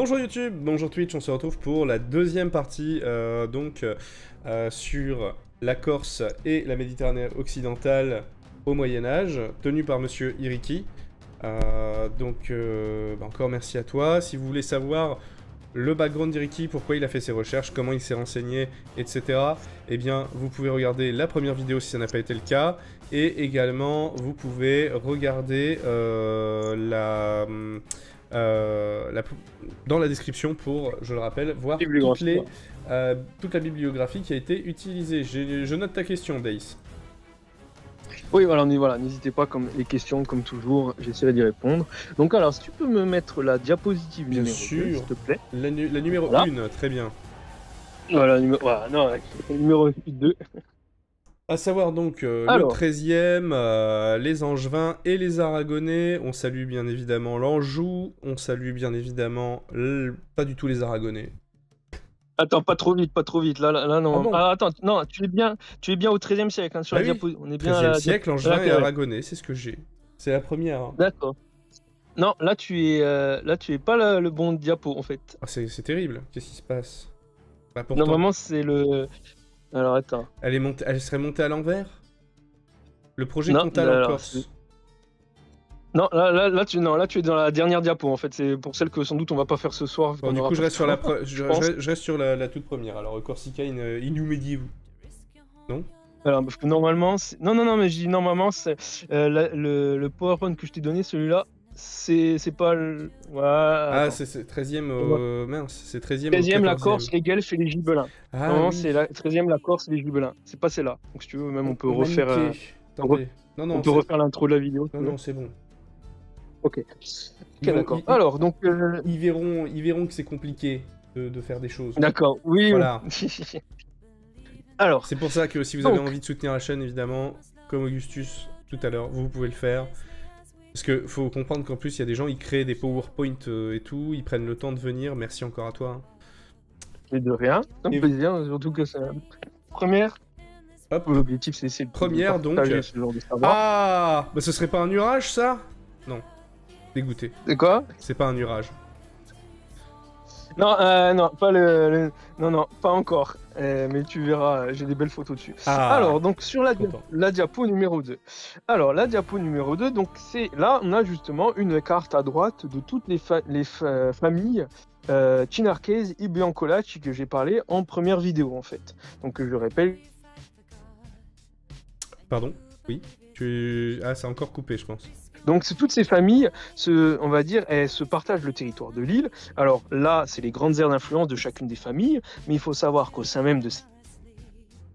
Bonjour YouTube, bonjour Twitch, on se retrouve pour la deuxième partie sur la Corse et la Méditerranée occidentale au Moyen-Âge, tenue par Monsieur Iriki. Encore merci à toi. Si vous voulez savoir le background d'Iriki, pourquoi il a fait ses recherches, comment il s'est renseigné, etc., eh bien, vous pouvez regarder la première vidéo si ça n'a pas été le cas, et également, vous pouvez regarder dans la description pour, je le rappelle, voir toute la bibliographie qui a été utilisée. Je note ta question, Dace. Oui, voilà, n'hésitez pas, comme les questions, comme toujours, j'essaierai d'y répondre. Donc alors, si tu peux me mettre la diapositive numéro 2, s'il te plaît. La numéro 1, très bien. Voilà, numéro 2. À savoir donc le 13e, les Angevins et les Aragonais. On salue bien évidemment l'Anjou, on salue bien évidemment pas du tout les Aragonais. Attends, pas trop vite, là non. Ah bon attends, non, tu es bien au 13e siècle, hein, sur la diapositive. On est bien 13e siècle, Angevins et Aragonais, c'est ce que j'ai. C'est la première. Hein. D'accord. Non, là tu es pas le bon diapo en fait. Ah, c'est terrible, qu'est-ce qui se passe? Bah, pourtant... Normalement c'est le... Alors attends. Elle serait montée à l'envers? Le projet Comtal en Corse. Non, là tu es dans la dernière diapo en fait, c'est pour celle que sans doute on va pas faire ce soir. Bon, du coup je reste sur la toute première. Alors Corsica in Medieval. Non? Alors parce que normalement, non, mais je dis normalement c'est le PowerPoint que je t'ai donné, celui-là, c'est pas le... Ah, c'est 13e mince, c'est 13e 13e la Corse, les Guelfes et les Gibelins. Ah, normalement oui. c'est la 13e la Corse et les Gibelins. C'est pas celle-là. Donc si tu veux même on peut refaire on peut refaire l'intro de la vidéo. Non, c'est bon. OK, d'accord. Alors, donc... Ils verront que c'est compliqué de faire des choses. D'accord, oui. Voilà. Alors... C'est pour ça que si vous avez envie de soutenir la chaîne, évidemment, comme Augustus tout à l'heure, vous pouvez le faire. Parce que faut comprendre qu'en plus, il y a des gens, ils créent des PowerPoint et tout, ils prennent le temps de venir. Merci encore à toi. Et de rien, ça me plaisir, surtout que c'est... Première... Hop. L'objectif, c'est première, donc... ce genre de savoir. Ah, bah ce serait pas un nuage, ça? Non. Dégoûté. C'est quoi? C'est pas un nuage. Non, non, pas non, pas encore. Mais tu verras, j'ai des belles photos dessus. Ah, alors, donc sur la diapo numéro 2. Alors, la diapo numéro 2, donc c'est là, on a justement une carte à droite de toutes les familles Chinarchese et Biancolaci que j'ai parlé en première vidéo, en fait. Donc, je rappelle. Pardon? Oui. Ah, c'est encore coupé, je pense. Donc toutes ces familles, on va dire, elles se partagent le territoire de l'île. Alors là, c'est les grandes aires d'influence de chacune des familles, mais il faut savoir qu'au sein même de ces...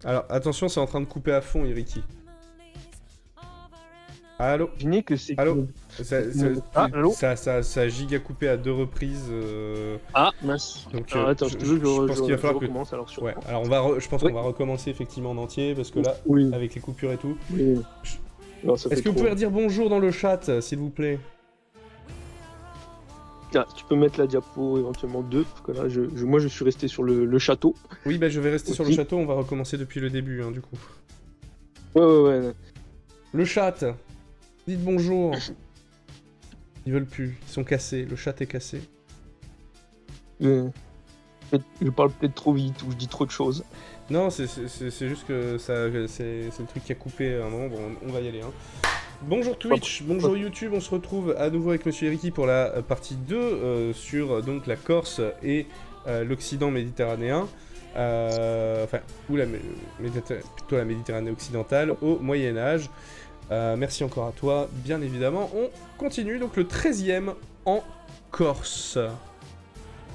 Alors attention, c'est en train de couper à fond, Iriki. Allô? Que c'est... Allô? Ça a giga coupé à 2 reprises. Ah, mince. Donc, alors, attends, je pense qu'il va falloir que... recommence, alors sur... Ouais, alors je pense qu'on va recommencer effectivement en entier, parce que là, avec les coupures et tout... Oui. Est-ce que vous pouvez redire bonjour dans le chat, s'il vous plaît? Ah, tu peux mettre la diapo éventuellement 2, parce que là, moi je suis resté sur le château. Oui, bah je vais rester sur le château, on va recommencer depuis le début, hein, du coup. Ouais. Le chat, dites bonjour. Ils veulent plus, ils sont cassés, le chat est cassé. Je parle peut-être trop vite, ou je dis trop de choses. Non, c'est juste que c'est le truc qui a coupé à un moment, bon, on va y aller. Hein. Bonjour Twitch, bonjour YouTube, on se retrouve à nouveau avec Monsieur Iriki pour la partie 2 sur donc la Corse et l'Occident méditerranéen, plutôt la Méditerranée occidentale au Moyen-Âge. Merci encore à toi, bien évidemment. On continue, donc le 13e en Corse.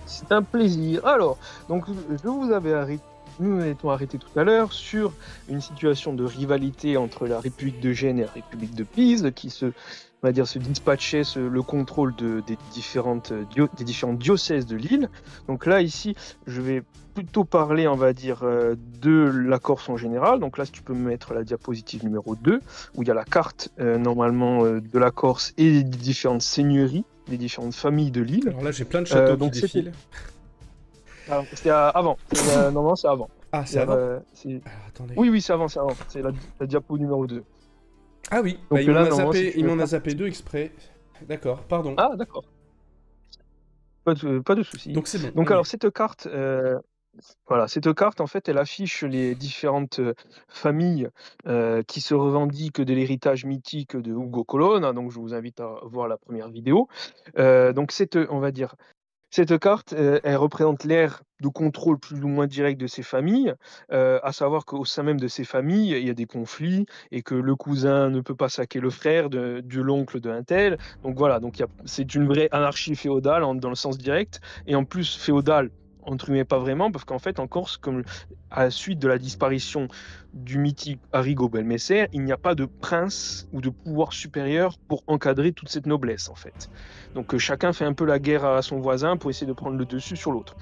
C'est un plaisir. Alors, donc je vous avais arrêté. Nous étions arrêtés tout à l'heure sur une situation de rivalité entre la République de Gênes et la République de Pise qui se dispatchait le contrôle des différents diocèses de l'île. Donc là, ici, je vais plutôt parler, on va dire, de la Corse en général. Donc là, si tu peux me mettre la diapositive numéro 2, où il y a la carte, normalement, de la Corse et des différentes seigneuries, des différentes familles de l'île. Alors là, j'ai plein de châteaux qui défilent. Alors, c'était avant. Normalement, c'est avant. Ah, c'est avant attendez. Oui, c'est avant. C'est la diapo numéro 2. Ah oui, donc, il m'en a zappé 2 exprès. D'accord, pardon. Ah, d'accord. Pas de souci. Donc c'est bon. Donc on y alors est. cette carte en fait, elle affiche les différentes familles qui se revendiquent de l'héritage mythique de Hugo Colonna. Donc je vous invite à voir la première vidéo. Donc on va dire, cette carte, elle représente l'ère de contrôle plus ou moins direct de ces familles, à savoir qu'au sein même de ces familles, il y a des conflits et que le cousin ne peut pas saquer le frère de l'oncle d'un tel. Donc voilà, donc c'est une vraie anarchie féodale dans le sens direct et en plus féodale entre guillemets pas vraiment parce qu'en fait en Corse, comme à la suite de la disparition du mythique Arrigo Belmécer, il n'y a pas de prince ou de pouvoir supérieur pour encadrer toute cette noblesse en fait. Donc chacun fait un peu la guerre à son voisin pour essayer de prendre le dessus sur l'autre.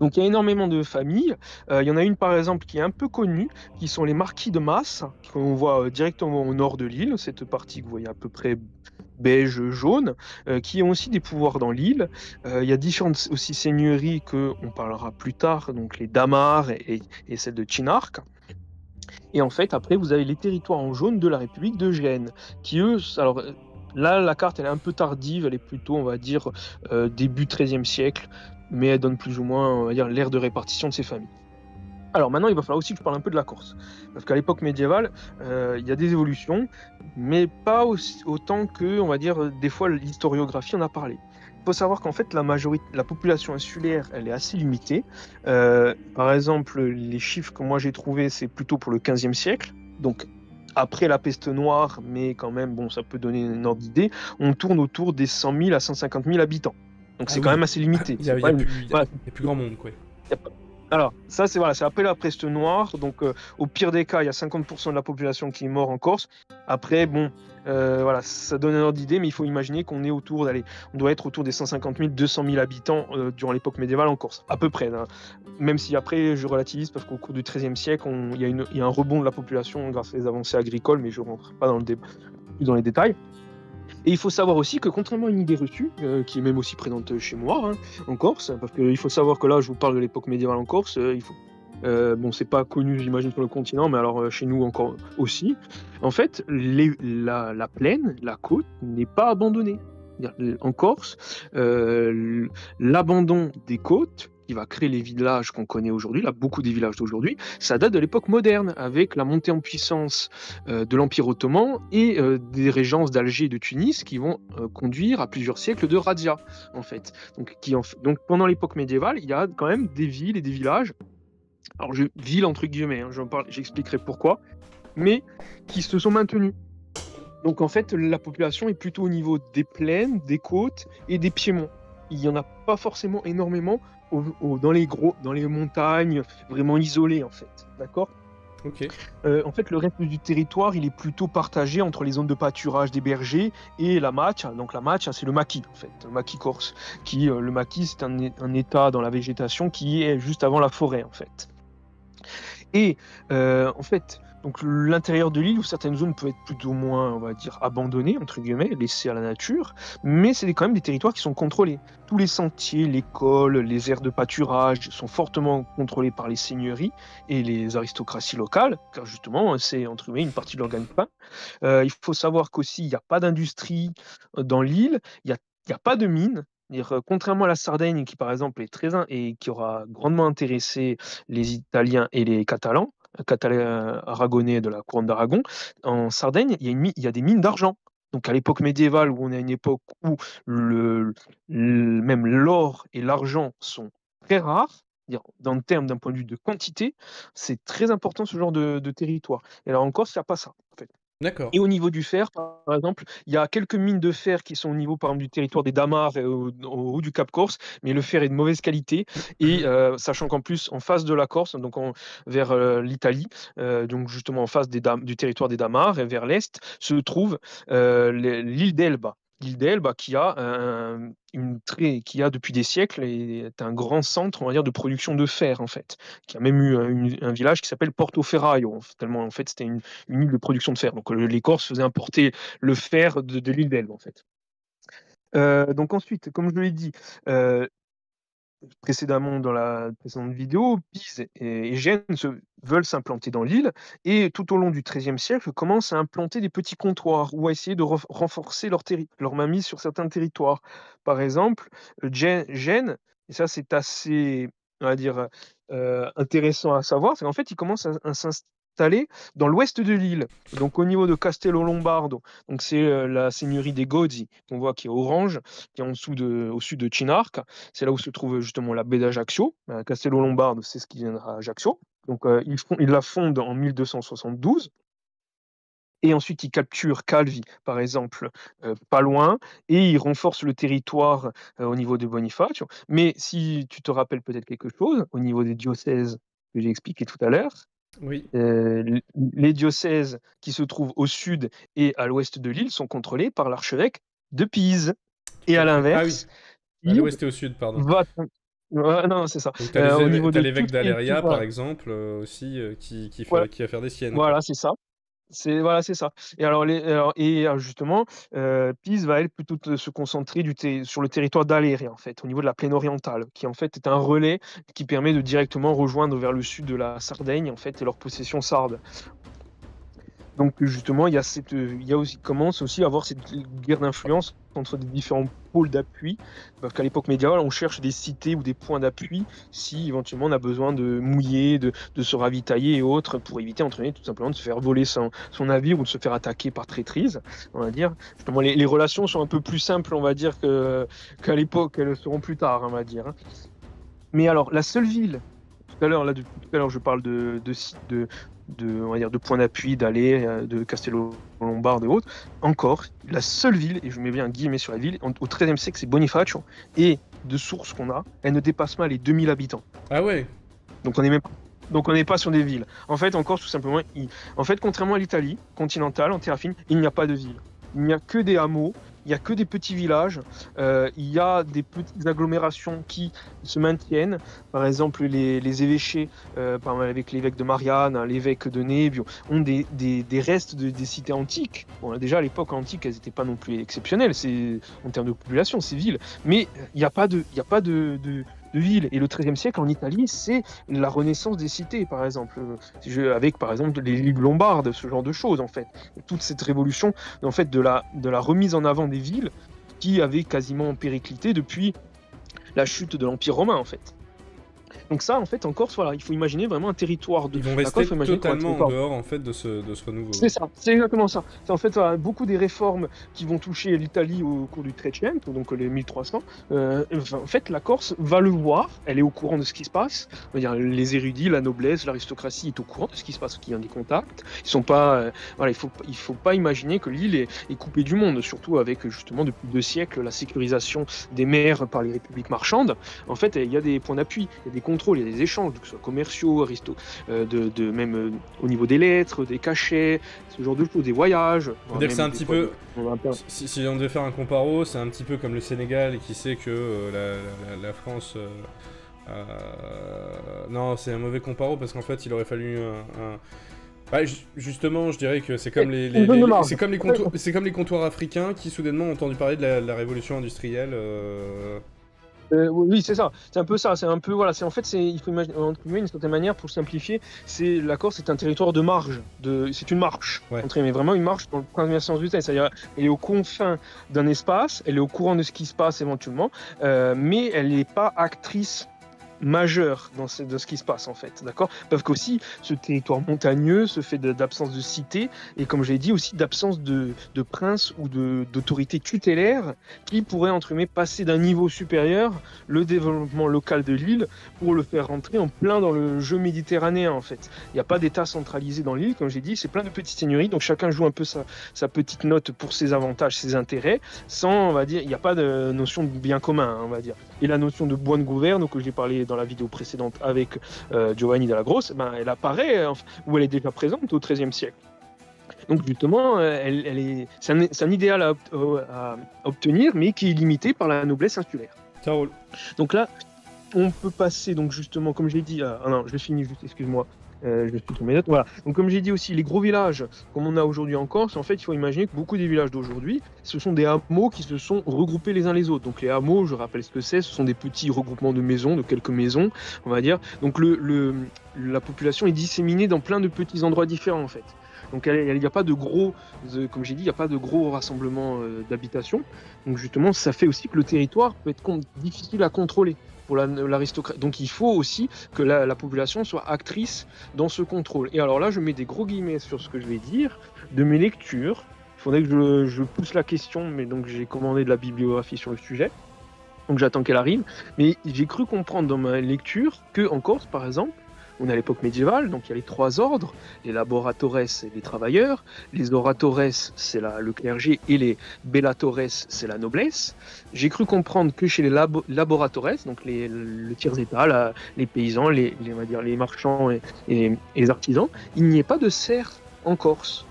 Donc il y a énormément de familles. Il y en a une par exemple qui est un peu connue, qui sont les marquis de Mas, qu'on voit directement au nord de l'île, cette partie que vous voyez à peu près beige, jaune, qui ont aussi des pouvoirs dans l'île. Il y a différentes aussi seigneuries que on parlera plus tard, donc les Damar et celle de Chinark. Et en fait, après, vous avez les territoires en jaune de la République de Gênes, qui eux, alors là, la carte, elle est un peu tardive, elle est plutôt, on va dire, début XIIIe siècle, mais elle donne plus ou moins, on va dire, l'ère de répartition de ces familles. Alors maintenant, il va falloir aussi que je parle un peu de la Corse, parce qu'à l'époque médiévale, il y a des évolutions, mais pas autant que, on va dire, des fois l'historiographie en a parlé. Il faut savoir qu'en fait, la population insulaire, elle est assez limitée. Par exemple, les chiffres que moi j'ai trouvés, c'est plutôt pour le XVe siècle, donc après la peste noire, mais quand même, bon, ça peut donner une ordre d'idée. On tourne autour des 100 000 à 150 000 habitants. Donc Ah c'est quand oui. même assez limité. Il y a, C'est il y pas a une... plus, il y a- voilà, il y a plus grand monde, quoi. y a pas- Alors, ça, c'est voilà, c'est après la peste noire. Donc, au pire des cas, il y a 50% de la population qui est mort en Corse. Après, bon, voilà, ça donne un ordre d'idée, mais il faut imaginer qu'on est autour d'aller, on doit être autour des 150 000, 200 000 habitants durant l'époque médiévale en Corse, à peu près, hein. Même si après, je relativise parce qu'au cours du XIIIe siècle, il y a un rebond de la population grâce à les avancées agricoles, mais je ne rentre pas plus dans les détails. Et il faut savoir aussi que contrairement à une idée reçue, qui est même aussi présente chez moi, hein, en Corse, parce qu'il faut savoir que là, je vous parle de l'époque médiévale en Corse, bon, c'est pas connu, j'imagine, sur le continent, mais alors chez nous encore aussi. En fait, la plaine, la côte, n'est pas abandonnée. En Corse, l'abandon des côtes, qui va créer les villages qu'on connaît aujourd'hui, là, beaucoup des villages d'aujourd'hui, ça date de l'époque moderne, avec la montée en puissance de l'Empire ottoman et des régences d'Alger et de Tunis qui vont conduire à plusieurs siècles de razzia, en fait. Donc pendant l'époque médiévale, il y a quand même des villes et des villages, alors villes entre guillemets, hein, j'expliquerai pourquoi, mais qui se sont maintenus. Donc en fait, la population est plutôt au niveau des plaines, des côtes et des piémonts. Il n'y en a pas forcément énormément dans les montagnes, vraiment isolées en fait. D'accord? Ok. En fait, le reste du territoire, il est plutôt partagé entre les zones de pâturage des bergers et la Macchia. Donc la Macchia, c'est le maquis, en fait, le maquis corse. Le maquis, c'est un état dans la végétation qui est juste avant la forêt, en fait. Et en fait, donc l'intérieur de l'île, où certaines zones peuvent être plus ou moins, on va dire, abandonnées, entre guillemets, laissées à la nature, mais c'est quand même des territoires qui sont contrôlés. Tous les sentiers, les cols, les aires de pâturage sont fortement contrôlés par les seigneuries et les aristocraties locales, car justement, c'est, entre guillemets, une partie de leur gagne-pain. Il faut savoir qu'aussi, il n'y a pas d'industrie dans l'île, il y a pas de mines. Contrairement à la Sardaigne, qui par exemple est et qui aura grandement intéressé les Italiens et les Catalans aragonais de la couronne d'Aragon, en Sardaigne, il y a des mines d'argent. Donc à l'époque médiévale, où on est à une époque où même l'or et l'argent sont très rares, dans le terme d'un point de vue de quantité, c'est très important ce genre de territoire. Et alors en Corse, il n'y a pas ça, en fait. D'accord. Et au niveau du fer, par exemple, il y a quelques mines de fer qui sont au niveau, par exemple, du territoire des Damars et au haut du Cap Corse, mais le fer est de mauvaise qualité. Et sachant qu'en plus, en face de la Corse, donc vers l'Italie, donc justement en face du territoire des Damars et vers l'est, se trouve l'île d'Elba. L'île d'Elba qui a depuis des siècles est un grand centre, on va dire, de production de fer en fait, qui a même eu un village qui s'appelle Portoferraio, tellement en fait c'était une île de production de fer. Donc les Corses faisaient importer le fer de l'île d'Elbe en fait. Donc ensuite, comme je l'ai dit, euh, précédemment dans la précédente vidéo, Pise et Gênes veulent s'implanter dans l'île et tout au long du XIIIe siècle commencent à implanter des petits comptoirs ou à essayer de renforcer leur mainmise sur certains territoires. Par exemple, Gênes, et ça c'est assez, on va dire, intéressant à savoir, c'est qu'en fait ils commencent à s'installer dans l'ouest de l'île, donc au niveau de Castello Lombardo. Donc c'est la seigneurie des Gozzi, qu'on voit qui est orange, qui est au sud de Chinarque. C'est là où se trouve justement la baie d'Ajaccio. Castello Lombardo, c'est ce qui viendra à Ajaccio. Donc ils la fondent en 1272. Et ensuite, ils capturent Calvi, par exemple, pas loin, et ils renforcent le territoire au niveau de Bonifacio. Mais si tu te rappelles peut-être quelque chose, au niveau des diocèses que j'ai expliqué tout à l'heure, Oui. les diocèses qui se trouvent au sud et à l'ouest de l'île sont contrôlés par l'archevêque de Pise. Et à Ok. Ah l'inverse, oui. À Pise l'ouest et au sud, pardon. va... Ouais, non, c'est ça. Donc Au niveau t'as de l'évêque d'Aléria, par voilà. exemple, aussi, Voilà, qui va faire des siennes, quoi. voilà, c'est ça. C'est ça. Et justement, Pise va elle plutôt se concentrer sur le territoire d'Aléria en fait, au niveau de la plaine orientale, qui en fait est un relais qui permet de directement rejoindre vers le sud de la Sardaigne en fait et leur possession sarde. Donc justement, il y a aussi commence aussi à avoir cette guerre d'influence entre des différents pôles d'appui, parce qu'à l'époque médiévale, on cherche des cités ou des points d'appui si éventuellement on a besoin de mouiller, de se ravitailler et autres, pour éviter entre guillemets, tout simplement de se faire voler son navire ou de se faire attaquer par traîtrise, on va dire. Justement, les relations sont un peu plus simples, on va dire, qu'à l'époque, elles le seront plus tard, on va dire. Mais alors, la seule ville, tout à l'heure, je parle on va dire, de points d'appui, d'allées, de Castello Lombardo et autres. Encore, la seule ville, et je mets bien un guillemets sur la ville, au XIIIe siècle, c'est Bonifacio, et de sources qu'on a, elle ne dépasse pas les 2000 habitants. Ah ouais. Donc on n'est pas sur des villes. En fait, encore tout simplement, contrairement à l'Italie continentale, en terre fine, il n'y a pas de ville. Il n'y a que des hameaux, il n'y a que des petits villages, il y a des petites agglomérations qui se maintiennent. Par exemple, les évêchés, avec l'évêque de Marianne, hein, l'évêque de Nebbio, ont des restes des cités antiques. Bon, déjà, à l'époque antique, elles n'étaient pas non plus exceptionnelles en termes de population, ces villes. Mais il n'y a pas de ville. Et le XIIIe siècle, en Italie, c'est la renaissance des cités, par exemple. Avec, par exemple, les ligues lombardes, ce genre de choses, en fait. Toute cette révolution, en fait, de la remise en avant des villes qui avaient quasiment périclité depuis la chute de l'Empire romain, en fait. Donc ça, en fait, en Corse, voilà, il faut imaginer vraiment un territoire de... Ils vont rester totalement en dehors, en fait, de ce renouveau. C'est ça, c'est exactement ça. C'est en fait beaucoup des réformes qui vont toucher l'Italie au cours du Trecento, donc les 1300. En fait, la Corse va le voir, elle est au courant de ce qui se passe. On va dire, les érudits, la noblesse, l'aristocratie est au courant de ce qui se passe, qui ont des contacts. Ils sont pas, voilà, il faut pas imaginer que l'île est coupée du monde, surtout avec justement depuis 2 siècles la sécurisation des mers par les républiques marchandes. En fait, il y a des points d'appui, il y a des contrôles, il y a des échanges, que ce soit commerciaux, même au niveau des lettres, des cachets, ce genre de choses, des voyages. On dire que c'est un petit peu, si on devait faire un comparo, c'est un petit peu comme le Sénégal qui sait que la France... non, c'est un mauvais comparo parce qu'en fait il aurait fallu Bah, justement, je dirais que c'est comme c'est comme les comptoirs africains qui soudainement ont entendu parler de la révolution industrielle. Oui, c'est ça. C'est un peu ça. C'est un peu voilà. C'est en fait, il faut imaginer entre guillemets d'une certaine manière pour simplifier. La Corse, c'est un territoire de marge. C'est une marche. Ouais. Mais vraiment une marche dans le premier sens du terme. C'est-à-dire, elle est aux confins d'un espace. Elle est au courant de ce qui se passe éventuellement, mais elle n'est pas actrice majeure de ce qui se passe en fait, d'accord? Parce qu'aussi ce territoire montagneux se fait d'absence de cité et comme j'ai dit aussi d'absence de prince ou d'autorité tutélaire qui pourrait entre guillemets passer d'un niveau supérieur le développement local de l'île pour le faire rentrer en plein dans le jeu méditerranéen en fait. Il n'y a pas d'état centralisé dans l'île, comme j'ai dit, c'est plein de petites seigneuries, donc chacun joue un peu sa petite note pour ses avantages, ses intérêts, sans, on va dire, il n'y a pas de notion de bien commun, on va dire. Et la notion de buon governo que j'ai parlé dans la vidéo précédente avec Giovanni Della Grosse, elle apparaît, ou elle est déjà présente au XIIIe siècle. Donc justement, c'est un idéal à obtenir, mais qui est limité par la noblesse insulaire. Ça roule. Donc là, on peut passer, donc justement, comme je l'ai dit, non, je finis juste, excuse-moi. Je suis sur mes notes. Voilà. Donc, comme j'ai dit aussi, les gros villages, comme on a aujourd'hui en Corse, en fait, il faut imaginer que beaucoup des villages d'aujourd'hui, ce sont des hameaux qui se sont regroupés les uns les autres. Donc, les hameaux, je rappelle ce que c'est, ce sont des petits regroupements de maisons, de quelques maisons, on va dire. Donc, la population est disséminée dans plein de petits endroits différents, en fait. Donc, il n'y a pas de gros, comme j'ai dit, il n'y a pas de gros rassemblements d'habitations. Donc, justement, ça fait aussi que le territoire peut être difficile à contrôler pour l'aristocratie. Donc, il faut aussi que la population soit actrice dans ce contrôle. Et alors là, je mets des gros guillemets sur ce que je vais dire, de mes lectures. Il faudrait que je pousse la question, mais donc j'ai commandé de la bibliographie sur le sujet. Donc j'attends qu'elle arrive. Mais j'ai cru comprendre dans ma lecture que en Corse, par exemple, on est à l'époque médiévale, donc il y a les 3 ordres, les laboratores et les travailleurs. Les oratores, c'est le clergé, et les bellatores, c'est la noblesse. J'ai cru comprendre que chez les laboratores, donc le tiers-état, les paysans, on va dire, les marchands et les artisans, il n'y ait pas de serf en Corse.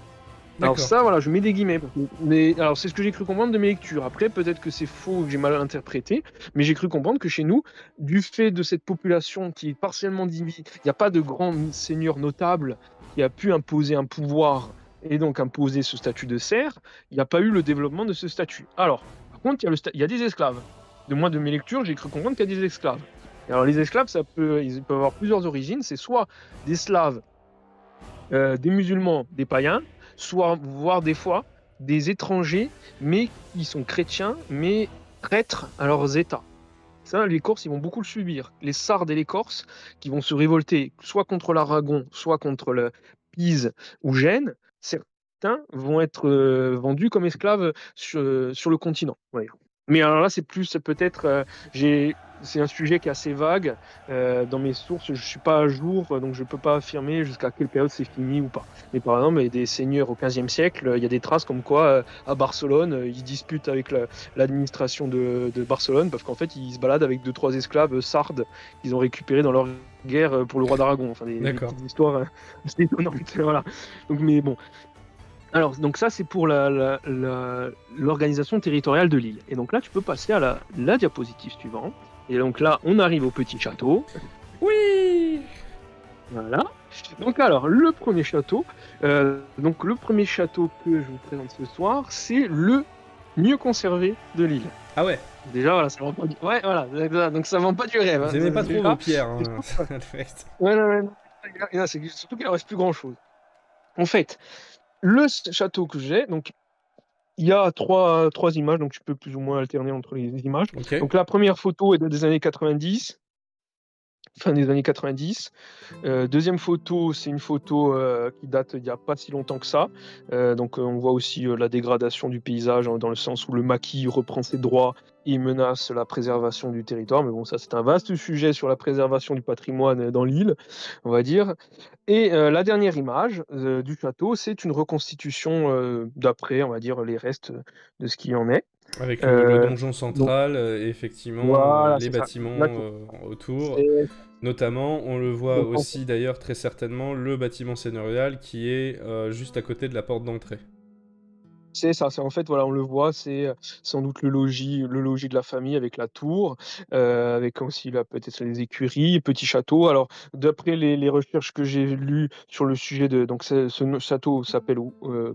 Alors D'accord. ça, voilà, je mets des guillemets. Mais alors c'est ce que j'ai cru comprendre de mes lectures. Après, peut-être que c'est faux ou que j'ai mal interprété, mais j'ai cru comprendre que chez nous, du fait de cette population qui est partiellement divisée, il n'y a pas de grand seigneur notable qui a pu imposer un pouvoir et donc imposer ce statut de serf, il n'y a pas eu le développement de ce statut. Alors, par contre, il y a des esclaves. De moi, de mes lectures, j'ai cru comprendre qu'il y a des esclaves. Et alors les esclaves, ils peuvent avoir plusieurs origines. C'est soit des Slaves, des musulmans, des païens, soit, voire des fois, des étrangers, mais qui sont chrétiens, mais prêtres à leurs États. Ça, les Corses, ils vont beaucoup le subir. Les Sardes et les Corses, qui vont se révolter soit contre l'Aragon, soit contre le Pise ou Gênes, certains vont être vendus comme esclaves sur le continent. Ouais. Mais alors là, c'est peut-être, c'est un sujet qui est assez vague. Dans mes sources, je ne suis pas à jour, donc je ne peux pas affirmer jusqu'à quelle période c'est fini ou pas. Mais par exemple, il y a des seigneurs au XVe siècle, il y a des traces comme quoi, à Barcelone, ils disputent avec l'administration de Barcelone, parce qu'en fait, ils se baladent avec 2-3 esclaves sardes qu'ils ont récupérés dans leur guerre pour le roi d'Aragon. Enfin, des petites histoires assez étonnantes. Voilà. Donc, mais bon. Alors, donc ça, c'est pour l'organisation territoriale de l'île. Et donc là, tu peux passer à la diapositive suivante. Et donc là, on arrive au petit château. Oui. Voilà. Donc alors, le premier château. Donc le premier château que je vous présente ce soir, c'est le mieux conservé de l'île. Ah ouais. Déjà, voilà, ça vend pas du... Ouais, voilà. Donc ça vend pas du rêve. Vous aimez pas trop vos pierres, hein. Ouais. C'est surtout qu'il ne reste plus grand-chose. En fait, le château que j'ai, donc il y a trois images, donc tu peux plus ou moins alterner entre les images. Okay. Donc la première photo est des années 90, fin des années 90. Deuxième photo, c'est une photo qui date il n'y a pas si longtemps que ça. Donc on voit aussi la dégradation du paysage, dans le sens où le maquis reprend ses droits et menace la préservation du territoire. Mais bon, ça c'est un vaste sujet sur la préservation du patrimoine dans l'île, on va dire. Et la dernière image du château, c'est une reconstitution d'après, on va dire, les restes de ce qui en est. Avec le donjon central et effectivement voilà, les bâtiments autour. Notamment, on le voit aussi d'ailleurs très certainement, le bâtiment seigneurial qui est juste à côté de la porte d'entrée. C'est ça, en fait, voilà, on le voit, c'est sans doute le logis de la famille avec la tour, avec aussi là, peut-être les écuries, petit château. Alors, d'après les recherches que j'ai lues sur le sujet donc ce château s'appelle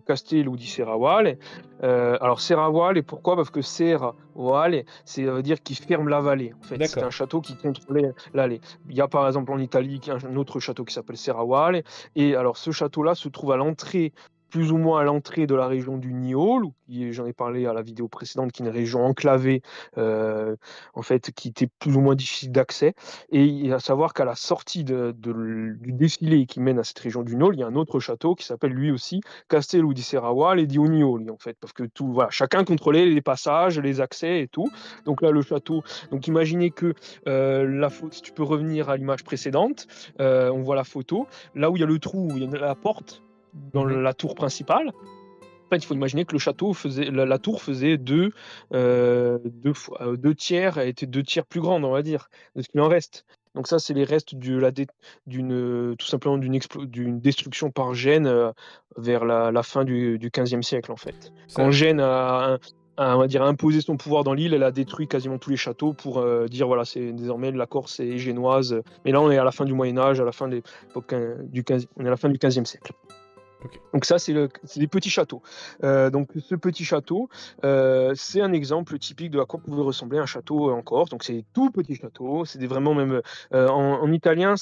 Castello di Serravalle. Alors Serravalle, et pourquoi? Parce que Serravalle, ça veut dire qui ferme la vallée. En fait, c'est un château qui contrôlait l'allée. Il y a par exemple en Italie un autre château qui s'appelle Serravalle, et alors ce château-là se trouve à l'entrée, plus ou moins à l'entrée de la région du Niol, j'en ai parlé à la vidéo précédente, qui est une région enclavée, en fait, qui était plus ou moins difficile d'accès. Et à savoir qu'à la sortie du défilé qui mène à cette région du Niol, il y a un autre château qui s'appelle lui aussi Castello di Serravalle et di Unioli, en fait, parce que chacun contrôlait les passages, les accès et tout. Donc là, le château. Donc imaginez que si tu peux revenir à l'image précédente, on voit la photo. Là où il y a le trou, où il y a la porte dans la tour principale. En fait, il faut imaginer que le château la tour faisait deux tiers, elle était 2 tiers plus grande, on va dire, de ce qu'il en reste. Donc ça, c'est les restes tout simplement d'une destruction par Gênes vers la fin du XVe siècle, en fait. Quand Gênes on va dire, imposer son pouvoir dans l'île. Elle a détruit quasiment tous les châteaux pour dire voilà, c'est désormais la Corse est génoise. Mais là, on est à la fin du Moyen Âge, à la fin de l'époque on est à la fin du XVe siècle. Ok. Donc ça, c'est des petits châteaux. Donc ce petit château, c'est un exemple typique de à quoi pouvait ressembler un château en Corse. Donc c'est des tout petits châteaux. C'est vraiment même en italien,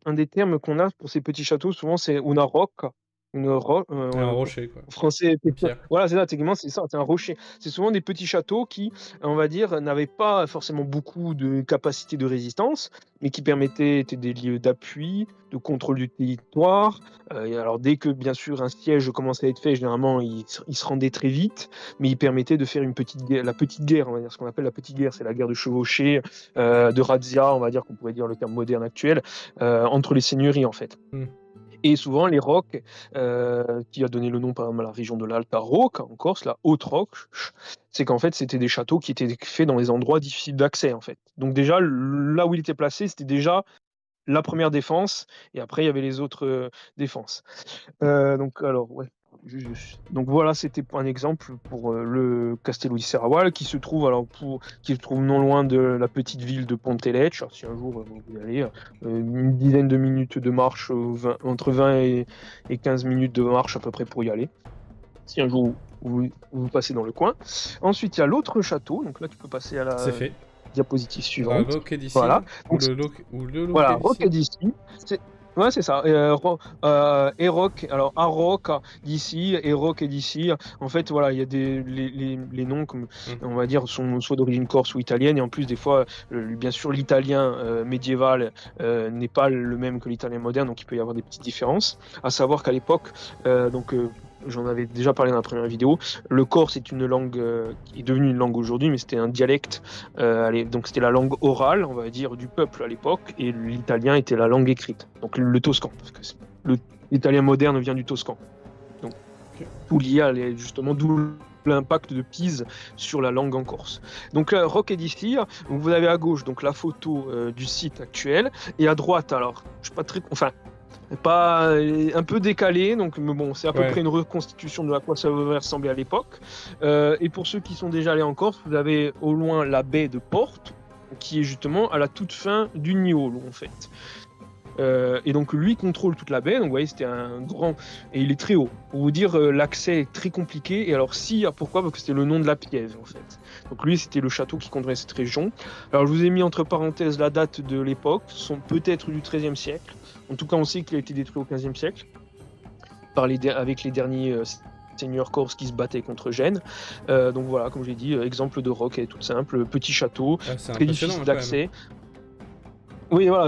un des termes qu'on a pour ces petits châteaux, souvent c'est una rocca. Un rocher, quoi. En français, Une pierre. voilà, c'est ça, techniquement, c'est ça, c'est un rocher. C'est souvent des petits châteaux qui, on va dire, n'avaient pas forcément beaucoup de capacité de résistance, mais qui étaient des lieux d'appui, de contrôle du territoire. Et alors, dès que, bien sûr, un siège commençait à être fait, généralement, il se rendait très vite, mais il permettait de faire une petite guerre, la petite guerre, on va dire, ce qu'on appelle la petite guerre, c'est la guerre de chevauchée, de razzia, on va dire, qu'on pourrait dire le terme moderne actuel, entre les seigneuries, en fait. Et souvent, les rocs, qui a donné le nom par exemple à la région de l'Alta Rocca en Corse, la Haute Roche, c'est qu'en fait, c'était des châteaux qui étaient faits dans des endroits difficiles d'accès, en fait. Donc déjà, là où il était placé, c'était déjà la première défense, et après, il y avait les autres défenses. Donc, alors, ouais. Donc voilà, c'était un exemple pour le Castello di Serravalle qui se trouve non loin de la petite ville de Pontelecce. Alors, si un jour vous y allez, une dizaine de minutes de marche, entre 20 et 15 minutes de marche à peu près pour y aller. Si un jour vous passez dans le coin. Ensuite, il y a l'autre château. Donc là, tu peux passer à la diapositive suivante. La Rocca-d'Ici. Voilà. Voilà, Rocca-d'Ici. Ouais, c'est ça. Eroc, alors Aroc d'ici, Eroc et d'ici. En fait, voilà, il y a les noms, comme on va dire, sont soit d'origine corse ou italienne. Et en plus, des fois, bien sûr, l'italien médiéval n'est pas le même que l'italien moderne, donc il peut y avoir des petites différences. À savoir qu'à l'époque, j'en avais déjà parlé dans la première vidéo, le corse est une langue qui est devenue une langue aujourd'hui, mais c'était un dialecte. Donc c'était la langue orale, on va dire, du peuple à l'époque, et l'italien était la langue écrite, donc le toscan, parce que l'italien moderne vient du toscan. Donc tout lié à justement d'où l'impact de Pise sur la langue en Corse. Donc là, Rocca d'Ici, vous avez à gauche donc la photo du site actuel, et à droite, alors je suis pas très, enfin pas un peu décalé, donc mais bon, c'est à peu près une reconstitution de à quoi ça ressemblait à l'époque. Et pour ceux qui sont déjà allés en Corse, vous avez au loin la baie de Porte, qui est justement à la toute fin du Niolo en fait. Et donc lui contrôle toute la baie, donc vous voyez c'était un grand, et il est très haut. Pour vous dire, l'accès est très compliqué, et alors pourquoi? Parce que c'était le nom de la piève en fait. Donc lui c'était le château qui contrôlait cette région. Alors je vous ai mis entre parenthèses la date de l'époque, sont peut-être du XIIIe siècle. En tout cas on sait qu'il a été détruit au XVe siècle, avec les derniers seigneurs corses qui se battaient contre Gênes. Donc voilà, comme je l'ai dit, exemple de roc, elle est toute simple, petit château, très difficile d'accès. Oui, voilà,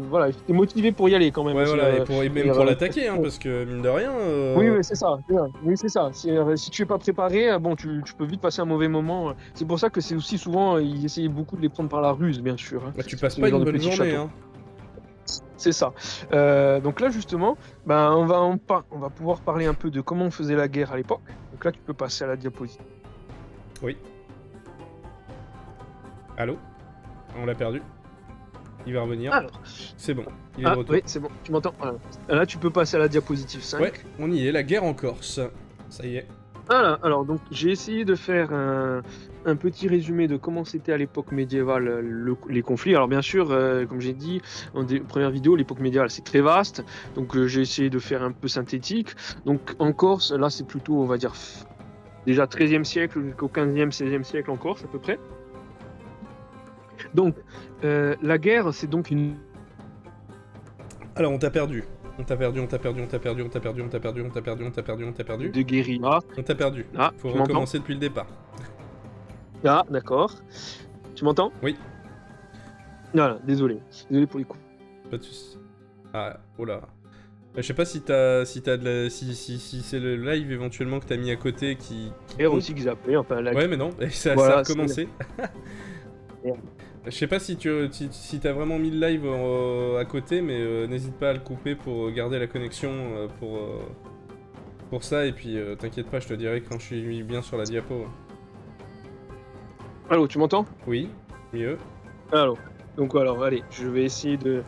voilà, j'étais motivé pour y aller quand même. Ouais, voilà, et même pour l'attaquer, hein, parce que mine de rien. Oui, c'est ça. Oui, c'est ça. Si tu es pas préparé, bon, tu peux vite passer un mauvais moment. C'est pour ça que c'est aussi souvent, ils essayaient beaucoup de les prendre par la ruse, bien sûr. Hein. Bah, tu passes pas une bonne journée, hein. C'est ça. Donc là, justement, on va pouvoir parler un peu de comment on faisait la guerre à l'époque. Donc là, tu peux passer à la diapositive. Oui. Allô? On l'a perdu. Il va revenir. C'est bon, il est de retour. Oui, c'est bon, tu m'entends? Voilà. Là, tu peux passer à la diapositive 5. Ouais, on y est, la guerre en Corse. Ça y est. Voilà, alors donc j'ai essayé de faire un petit résumé de comment c'était à l'époque médiévale les conflits. Alors bien sûr, comme j'ai dit en première vidéo, l'époque médiévale c'est très vaste, donc j'ai essayé de faire un peu synthétique. Donc en Corse, là c'est plutôt, on va dire, déjà 13e siècle jusqu'au 15e, 16e siècle en Corse à peu près. Donc la guerre c'est donc une... Alors on t'a perdu. On t'a perdu. De guérilla. On t'a perdu. Faut recommencer depuis le départ. Ah, d'accord. Tu m'entends? Oui. Voilà, désolé. Désolé pour les coups. Pas de soucis. Ah, oh là. Je sais pas si si c'est le live éventuellement que t'as mis à côté qui... aussi que j'ai appelé, enfin... Ouais, mais non, ça a recommencé. Je sais pas si t'as vraiment mis le live à côté, mais n'hésite pas à le couper pour garder la connexion pour ça, et puis t'inquiète pas, je te dirai quand je suis bien sur la diapo. Allô, tu m'entends? Oui, mieux. Allô. Donc alors, allez, je vais essayer de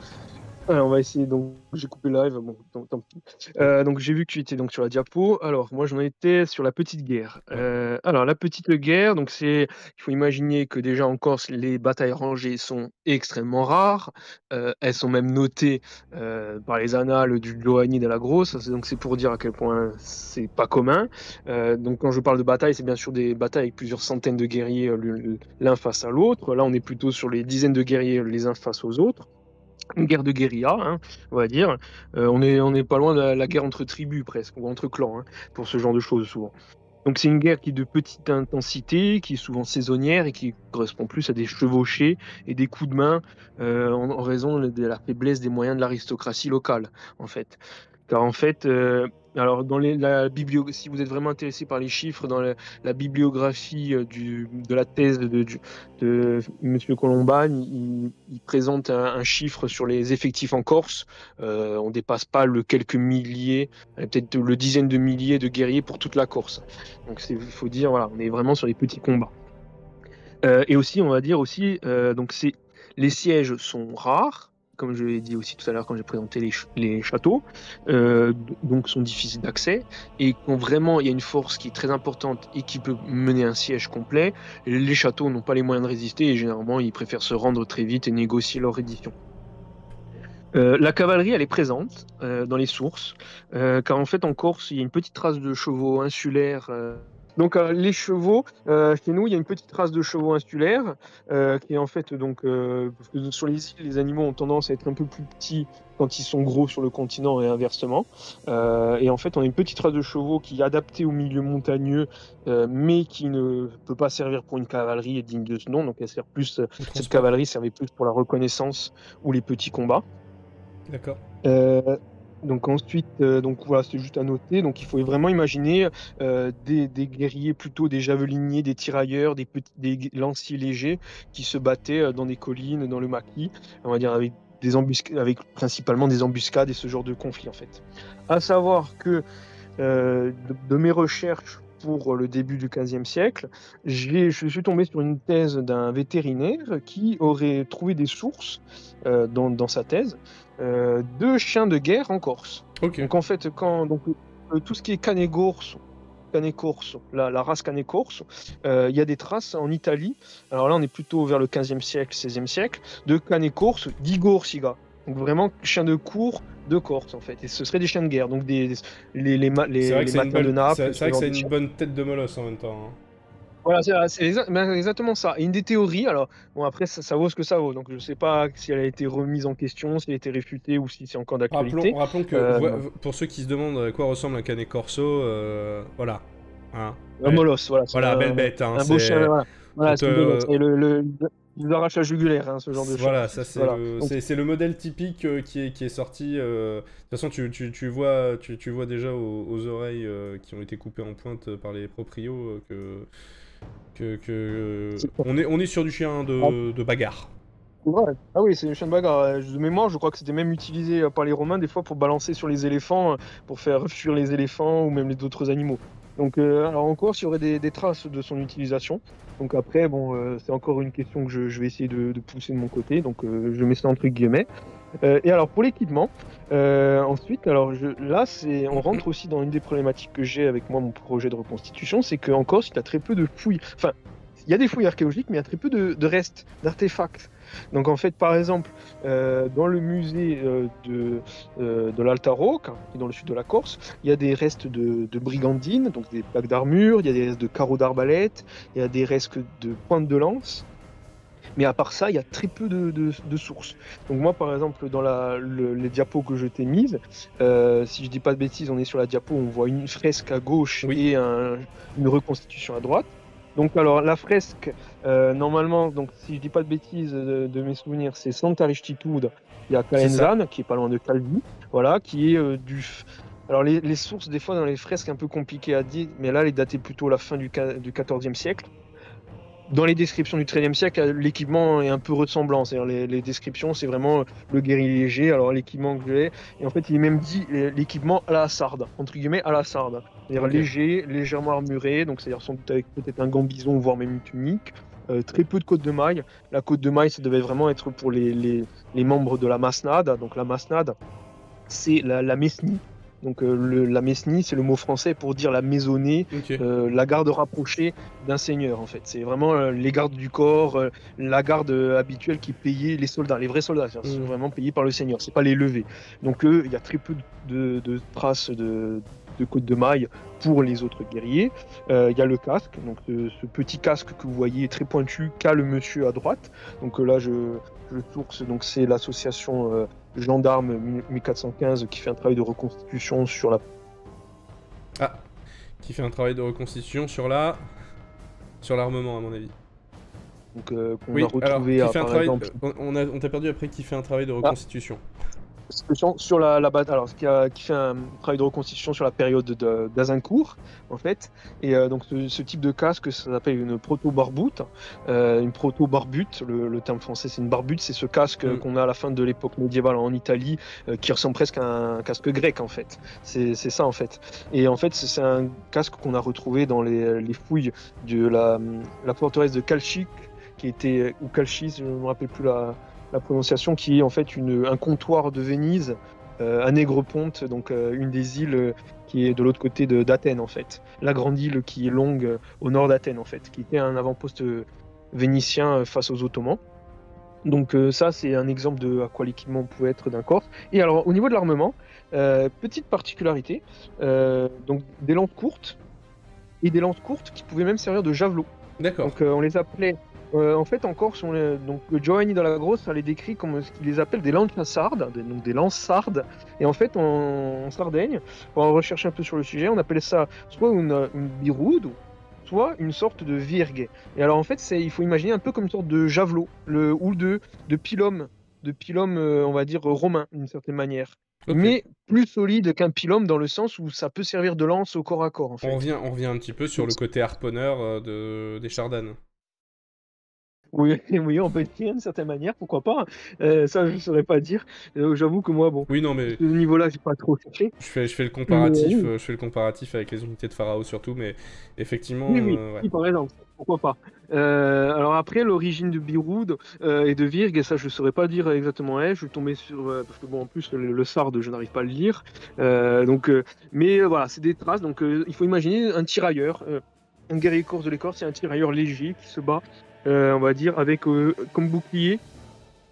On va essayer, donc j'ai coupé le live, bon, tant pis. Donc j'ai vu que tu étais donc sur la diapo. Alors moi j'en étais sur la petite guerre. Ouais. Alors la petite guerre, donc il faut imaginer que déjà en Corse, les batailles rangées sont extrêmement rares. Elles sont même notées par les annales du Giovanni della Grossa, donc c'est pour dire à quel point c'est pas commun. Donc quand je parle de bataille, c'est bien sûr des batailles avec plusieurs centaines de guerriers l'un face à l'autre. Là on est plutôt sur les dizaines de guerriers les uns face aux autres. Une guerre de guérilla, hein, on va dire. On est pas loin de la guerre entre tribus presque, ou entre clans, hein, pour ce genre de choses souvent. Donc c'est une guerre qui est de petite intensité, qui est souvent saisonnière et qui correspond plus à des chevauchées et des coups de main en raison de la faiblesse des moyens de l'aristocratie locale, en fait. Car en fait, alors si vous êtes vraiment intéressé par les chiffres, dans la bibliographie de la thèse de M. Colombagne, il présente un chiffre sur les effectifs en Corse. On dépasse pas le quelques milliers, peut-être le dizaine de milliers de guerriers pour toute la Corse. Donc il faut dire, voilà, on est vraiment sur les petits combats. Et aussi, on va dire aussi, les sièges sont rares, comme je l'ai dit aussi tout à l'heure quand j'ai présenté les châteaux, donc sont difficiles d'accès. Et quand vraiment il y a une force qui est très importante et qui peut mener un siège complet, les châteaux n'ont pas les moyens de résister et généralement ils préfèrent se rendre très vite et négocier leur reddition. La cavalerie, elle est présente dans les sources, car en fait en Corse, il y a une petite race de chevaux insulaires. Donc les chevaux, chez nous, il y a une petite race de chevaux insulaires qui est en fait parce que sur les îles, les animaux ont tendance à être un peu plus petits quand ils sont gros sur le continent et inversement. Et en fait, on a une petite race de chevaux qui est adaptée au milieu montagneux, mais qui ne peut pas servir pour une cavalerie et digne de ce nom. Donc elle sert plus, cette cavalerie servait plus pour la reconnaissance ou les petits combats. D'accord. Donc ensuite, donc voilà, c'est juste à noter. Donc il faut vraiment imaginer des guerriers, plutôt des javeliniers, des tirailleurs, des lanciers légers qui se battaient dans des collines, dans le maquis, on va dire avec principalement des embuscades et ce genre de conflits en fait. À savoir que de mes recherches pour le début du XVe siècle, je suis tombé sur une thèse d'un vétérinaire qui aurait trouvé des sources dans sa thèse de chiens de guerre en Corse. Ok. Donc en fait, tout ce qui est canet corse, la race canet corse, il y a des traces en Italie. Alors là, on est plutôt vers le XVe siècle, XVIe siècle, de canet corse d'Igor Siga. Donc vraiment chiens de cour de Corse en fait. Et ce seraient des chiens de guerre, donc les matins de Naples. C'est vrai que c'est une bonne tête de molosse en même temps. Hein. Voilà, c'est exactement ça. Et une des théories, alors, bon, après, ça vaut ce que ça vaut. Donc, je ne sais pas si elle a été remise en question, si elle a été réfutée ou si c'est encore d'actualité. Rappelons que, pour ceux qui se demandent à quoi ressemble un canet corso, voilà. Hein. Un molosse, voilà. Voilà, belle bête. Hein, un beau chien, voilà. C'est il nous arrache la jugulaire, hein, ce genre de voilà, choses. Ça c'est le modèle typique qui est sorti. De toute façon, tu vois déjà aux oreilles qui ont été coupées en pointe par les proprios on est sur du chien de bagarre. Ouais. Ah oui, c'est le chien de bagarre. De mémoire, je crois que c'était même utilisé par les Romains des fois pour balancer sur les éléphants, pour faire fuir les éléphants ou même les autres animaux. Donc, alors en Corse, il y aurait des traces de son utilisation. Donc après, bon, c'est encore une question que je vais essayer de pousser de mon côté. Donc, je mets ça entre guillemets. Et alors pour l'équipement, ensuite, on rentre aussi dans une des problématiques que j'ai avec moi, mon projet de reconstitution, c'est qu'en Corse, il y a très peu de fouilles. Enfin, il y a des fouilles archéologiques, mais il y a très peu de restes, d'artefacts. Donc en fait, par exemple, dans le musée de l'Alta Rocca, qui est dans le sud de la Corse, il y a des restes de brigandines, donc des plaques d'armure, il y a des restes de carreaux d'arbalète, il y a des restes de pointes de lance. Mais à part ça, il y a très peu de sources. Donc moi, par exemple, dans les diapos que je t'ai mises, si je dis pas de bêtises, on est sur la diapo, on voit une fresque à gauche et une reconstitution à droite. Donc alors la fresque, normalement, donc si je dis pas de bêtises de mes souvenirs, c'est Santa Restitude, il y a Calenzane, qui est pas loin de Calvi, voilà, qui est Alors les sources, des fois dans les fresques, un peu compliquées à dire, mais là, elle est datée plutôt à la fin du XIVe siècle. Dans les descriptions du XIIIe siècle, l'équipement est un peu ressemblant. C'est-à-dire les descriptions, c'est vraiment le guerrier léger. Alors l'équipement que j'ai, et en fait, il est même dit l'équipement à la sarde, entre guillemets à la sarde. C'est-à-dire léger, légèrement armuré, donc c'est-à-dire sans doute avec peut-être un gambison, voire même une tunique. très peu de côte de maille. La côte de maille, ça devait vraiment être pour les membres de la masnade. Donc la masnade, c'est la mesnie. Donc la mesnie, c'est le mot français pour dire la maisonnée, Ok. la garde rapprochée d'un seigneur en fait. C'est vraiment les gardes du corps, la garde habituelle qui payait les soldats, les vrais soldats. C'est vraiment payé par le seigneur, c'est pas les levés. Donc il y a très peu de traces de côte de maille pour les autres guerriers. Il y a le casque, donc ce petit casque que vous voyez très pointu qu'a le monsieur à droite. Donc là je source, donc c'est l'association gendarme 1415 qui fait un travail de reconstitution sur la... Ah, qui fait un travail de reconstitution sur la... sur l'armement à mon avis. Donc qu'on Oui, a retrouvé alors, qui fait un par travail... exemple... on t'a perdu après, qui fait un travail de reconstitution. Sur la bataille, alors qui fait un travail de reconstitution sur la période d'Azincourt en fait, et donc ce type de casque, ça s'appelle une proto-barbute. Une proto-barbute, le terme français c'est une barbute, c'est ce casque qu'on a à la fin de l'époque médiévale en Italie, qui ressemble presque à un casque grec en fait. C'est ça en fait. Et en fait c'est un casque qu'on a retrouvé dans les fouilles de la forteresse de Calchic, qui était, ou Calchis, je ne me rappelle plus la prononciation, qui est en fait un comptoir de Venise, à Négrepont, donc une des îles qui est de l'autre côté d'Athènes en fait. La grande île qui est longue au nord d'Athènes en fait, qui était un avant-poste vénitien face aux Ottomans. Donc ça c'est un exemple de à quoi l'équipement pouvait être d'un corps. Et alors au niveau de l'armement, petite particularité, donc des lances courtes, et des lances courtes qui pouvaient même servir de javelot. D'accord. Donc on les appelait... en fait, en Corse, donc Giovanni Dalla Grossa les décrit comme ce qu'il les appelle des lanciasardes, donc des lances-sardes. Et en fait, en Sardaigne, pour en rechercher un peu sur le sujet, on appelait ça soit une biroude, soit une sorte de virgue. Et alors en fait, il faut imaginer un peu comme une sorte de javelot, ou de pilum, on va dire romain d'une certaine manière. Okay. Mais plus solide qu'un pilum dans le sens où ça peut servir de lance au corps à corps en fait. On revient un petit peu sur le côté harponneur des Chardanes. Oui, oui, on peut dire d'une certaine manière, pourquoi pas. Ça, je ne saurais pas dire. J'avoue que moi, bon, oui, non, mais... à ce niveau-là, j'ai pas trop cherché. Je fais le comparatif, je fais le comparatif avec les unités de Pharaon surtout, mais effectivement... Oui, ouais. oui, par exemple, pourquoi pas. Alors après, l'origine de Biroud et de Virgue, ça, je ne saurais pas dire exactement. Je suis tombé sur... parce que bon, en plus, le sarde, je n'arrive pas à le lire. Mais voilà, c'est des traces. Donc, il faut imaginer un tirailleur. Un guerrier corse de l'Écorce, c'est un tirailleur léger qui se bat, on va dire, avec comme bouclier.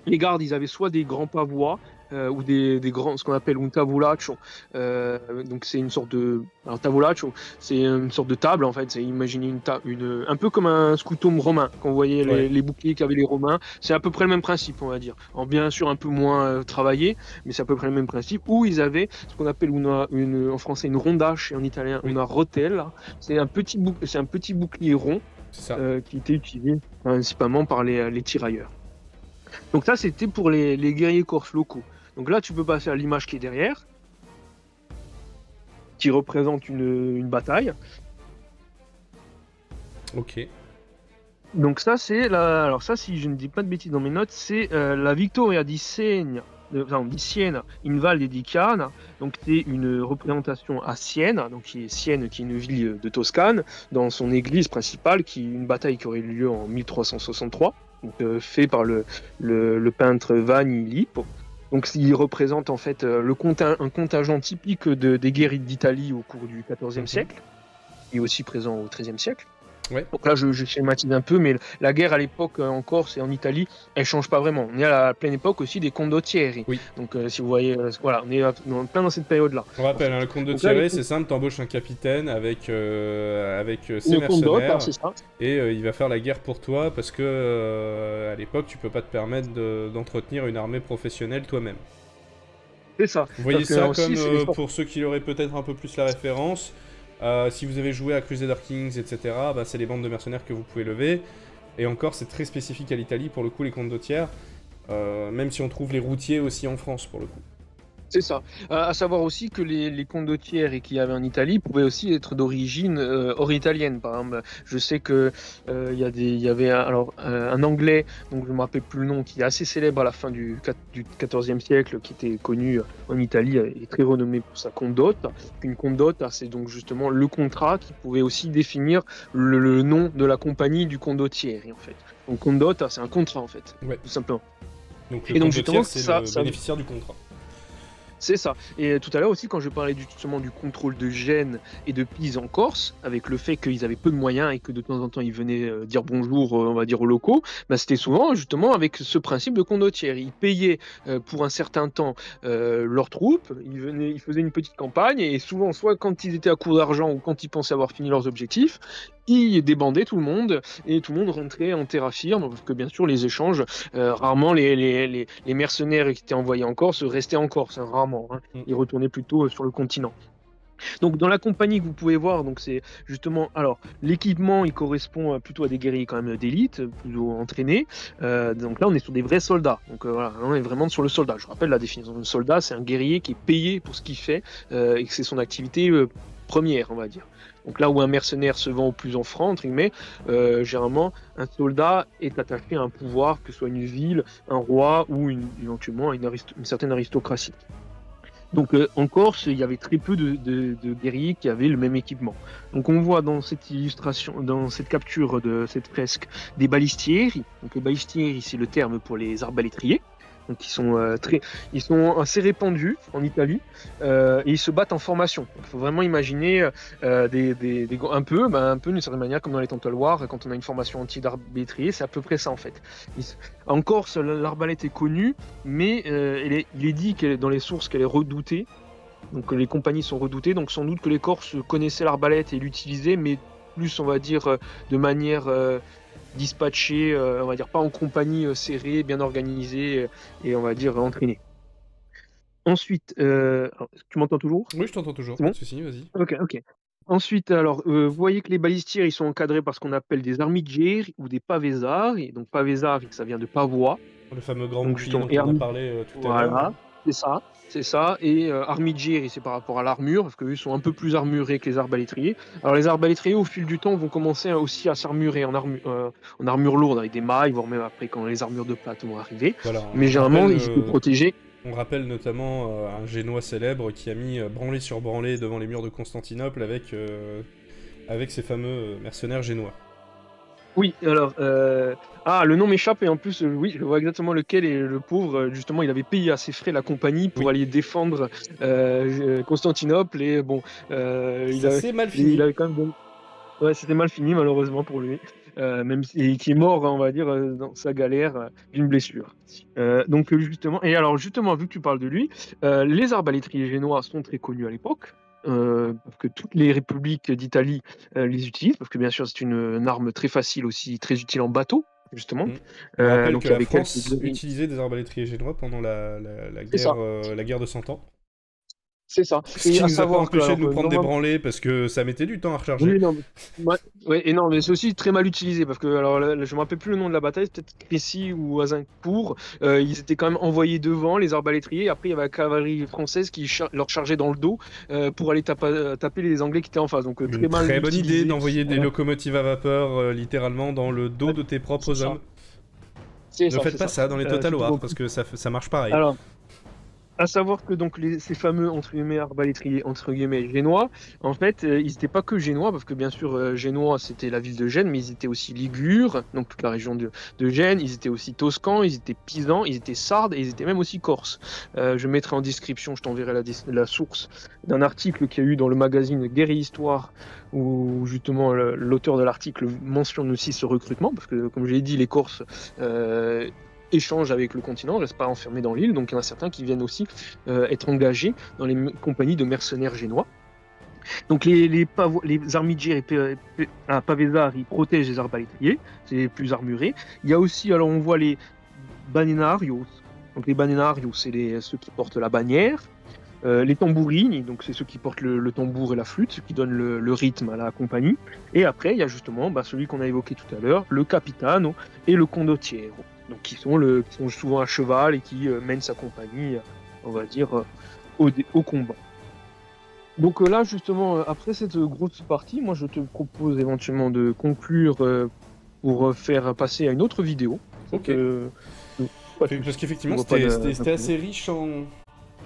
Les gardes, ils avaient soit des grands pavois, ou des grands, ce qu'on appelle un tavulaccio. Donc c'est une sorte de... Alors tavulaccio, c'est une sorte de table en fait. C'est imaginer un peu comme un scutum romain, quand vous voyez les boucliers qu'avaient les Romains. C'est à peu près le même principe, on va dire. En bien sûr un peu moins travaillé, mais c'est à peu près le même principe. Où ils avaient ce qu'on appelle en français une rondache et en italien una rotella. C'est un petit bouclier rond qui était utilisé principalement par les tirailleurs. Donc ça, c'était pour les guerriers corses locaux. Donc là, tu peux passer à l'image qui est derrière, qui représente une bataille. Ok. Donc ça, c'est alors ça, si je ne dis pas de bêtises dans mes notes, c'est la Vittoria di Siena in Valle di Chiana. Donc c'est une représentation à Sienne, donc Sienne qui est une ville de Toscane, dans son église principale, qui est une bataille qui aurait eu lieu en 1363. Donc, fait par le peintre Vanni Lippo. Donc il représente en fait un contingent typique des guerres d'Italie au cours du XIVe siècle, et aussi présent au XIIIe siècle. Ouais. Donc là, je schématise un peu, mais la guerre à l'époque en Corse et en Italie, elle change pas vraiment. On est à la pleine époque aussi des condottieri. Oui. Donc si vous voyez, voilà, on est plein dans cette période-là. On rappelle, le condottieri, c'est simple, t'embauches un capitaine avec ses mercenaires, c'est ça. Et il va faire la guerre pour toi parce que à l'époque, tu peux pas te permettre d'entretenir une armée professionnelle toi-même. C'est ça. Vous voyez ça comme, pour ceux qui auraient peut-être un peu plus la référence, si vous avez joué à Crusader Kings, etc., bah, c'est les bandes de mercenaires que vous pouvez lever. Et encore, c'est très spécifique à l'Italie, pour le coup, les condottières. Même si on trouve les routiers aussi en France, pour le coup. C'est ça. À savoir aussi que les condottières et qu'il y avait en Italie pouvaient aussi être d'origine hors italienne. Par exemple, je sais que il y avait un Anglais, donc je me rappelle plus le nom, qui est assez célèbre à la fin du XIVe siècle, qui était connu en Italie et très renommé pour sa condotte. Une condotte, c'est donc justement le contrat qui pouvait aussi définir le nom de la compagnie du condottiere, en fait. Donc condotte, c'est un contrat en fait, Ouais. tout simplement. Donc le Et donc condottiere, justement, c'est ça, le bénéficiaire du contrat. c'est ça. Et tout à l'heure aussi, quand je parlais justement du contrôle de Gênes et de Pise en Corse, avec le fait qu'ils avaient peu de moyens et que de temps en temps ils venaient dire bonjour, on va dire aux locaux, bah, c'était souvent justement avec ce principe de condottiere. Ils payaient pour un certain temps leurs troupes, ils faisaient une petite campagne et souvent, soit quand ils étaient à court d'argent ou quand ils pensaient avoir fini leurs objectifs, ils débandaient tout le monde et tout le monde rentrait en terre firme, parce que bien sûr les échanges, rarement les mercenaires qui étaient envoyés en Corse restaient en Corse, hein, rarement, hein. Ils retournaient plutôt sur le continent. Donc dans la compagnie que vous pouvez voir, donc c'est justement, alors l'équipement il correspond plutôt à des guerriers quand même d'élite, plutôt entraînés. Donc là on est sur des vrais soldats. Donc voilà, on est vraiment sur le soldat. Je rappelle la définition d'un soldat, c'est un guerrier qui est payé pour ce qu'il fait et que c'est son activité première, on va dire. Donc là où un mercenaire se vend au plus en franc, entre guillemets, généralement un soldat est attaché à un pouvoir, que ce soit une ville, un roi ou éventuellement une certaine aristocratie. Donc en Corse, il y avait très peu de guerriers qui avaient le même équipement. Donc on voit dans cette illustration, dans cette capture de cette fresque, des balistieri. Donc les balistieri, c'est le terme pour les arbalétriers. Donc ils sont assez répandus en Italie et ils se battent en formation. Il faut vraiment imaginer un peu d'une certaine manière comme dans les Temple Wars, quand on a une formation anti-arbalétrier, c'est à peu près ça en fait. En Corse, l'arbalète est connue, mais il est dit dans les sources qu'elle est redoutée. Donc les compagnies sont redoutées, donc sans doute que les Corses connaissaient l'arbalète et l'utilisaient, mais plus on va dire de manière dispatchés, on va dire pas en compagnie serrée, bien organisée et on va dire entraînée. Ensuite, tu m'entends toujours? Oui, je t'entends toujours, C'est pas bon? de soucis, vas-y. Ok. Ensuite, alors, vous voyez que les balistières, ils sont encadrés par ce qu'on appelle des armigeri ou des pavesari. Donc pavesari, ça vient de pavois. Le fameux grand Donc bouclier justement, dont on a parlé tout à l'heure. voilà, c'est ça. C'est ça, et armigeri, c'est par rapport à l'armure, parce qu'eux sont un peu plus armurés que les arbalétriers. Alors les arbalétriers, au fil du temps, vont commencer aussi à s'armurer en armure lourde, avec des mailles, voire même après quand les armures de plate vont arriver. Voilà, Mais généralement, ils étaient protégés. On rappelle notamment un Génois célèbre qui a mis branlée sur branlée devant les murs de Constantinople avec ses fameux mercenaires génois. Oui, alors, le nom m'échappe et en plus, oui, je vois exactement lequel et le pauvre, justement, il avait payé à ses frais la compagnie pour aller défendre Constantinople et bon, c'est mal fini. Il avait quand même ouais, c'était mal fini malheureusement pour lui, même et qui est mort, on va dire, dans sa galère d'une blessure. Donc justement, et alors justement, vu que tu parles de lui, les arbalétriers génois sont très connus à l'époque. Parce que toutes les républiques d'Italie les utilisent, parce que bien sûr c'est une arme très facile aussi, très utile en bateau, justement. On rappelle donc que la France utilisait des arbalétriers génois pendant la guerre de 100 ans. C'est ça. Ce qui nous a pas empêché de nous prendre des branlées parce que ça mettait du temps à recharger. Oui, non, mais c'est aussi très mal utilisé parce que alors là, je me rappelle plus le nom de la bataille, peut-être Crécy ou Azincourt. Ils étaient quand même envoyés devant les arbalétriers. Après, il y avait la cavalerie française qui leur chargeait dans le dos pour aller taper les Anglais qui étaient en face. Donc très bonne idée d'envoyer des locomotives à vapeur littéralement dans le dos de tes propres hommes. Ne faites pas ça dans les Total War parce que ça marche pareil. Alors, à savoir que donc ces fameux entre guillemets arbalétriers entre guillemets génois, en fait, ils n'étaient pas que génois parce que bien sûr génois c'était la ville de Gênes, mais ils étaient aussi ligures, donc toute la région de Gênes. Ils étaient aussi toscans, ils étaient pisans, ils étaient sardes et ils étaient même aussi corses. Je mettrai en description, je t'enverrai la source d'un article qu'il y a eu dans le magazine Guerre et Histoire où justement l'auteur de l'article mentionne aussi ce recrutement parce que comme je l'ai dit, les Corses échangent avec le continent, ne restent pas enfermés dans l'île, donc il y en a certains qui viennent aussi être engagés dans les compagnies de mercenaires génois. Donc les armigeri et pavesari protègent les arbalétriers, c'est les plus armurés. Il y a aussi, alors on voit les banenarios, donc les banenarios c'est ceux qui portent la bannière. Les tambourini, donc c'est ceux qui portent le tambour et la flûte, ceux qui donnent le rythme à la compagnie. Et après, il y a justement celui qu'on a évoqué tout à l'heure, le capitano et le condottiero, donc qui sont souvent à cheval et qui mènent sa compagnie, on va dire, au combat. Donc là, justement, après cette grosse partie, moi je te propose éventuellement de conclure pour faire passer à une autre vidéo. Ok. Parce qu'effectivement, c'était assez riche en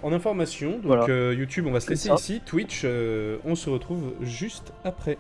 informations. Donc voilà. YouTube, on va se laisser ici. Twitch, on se retrouve juste après.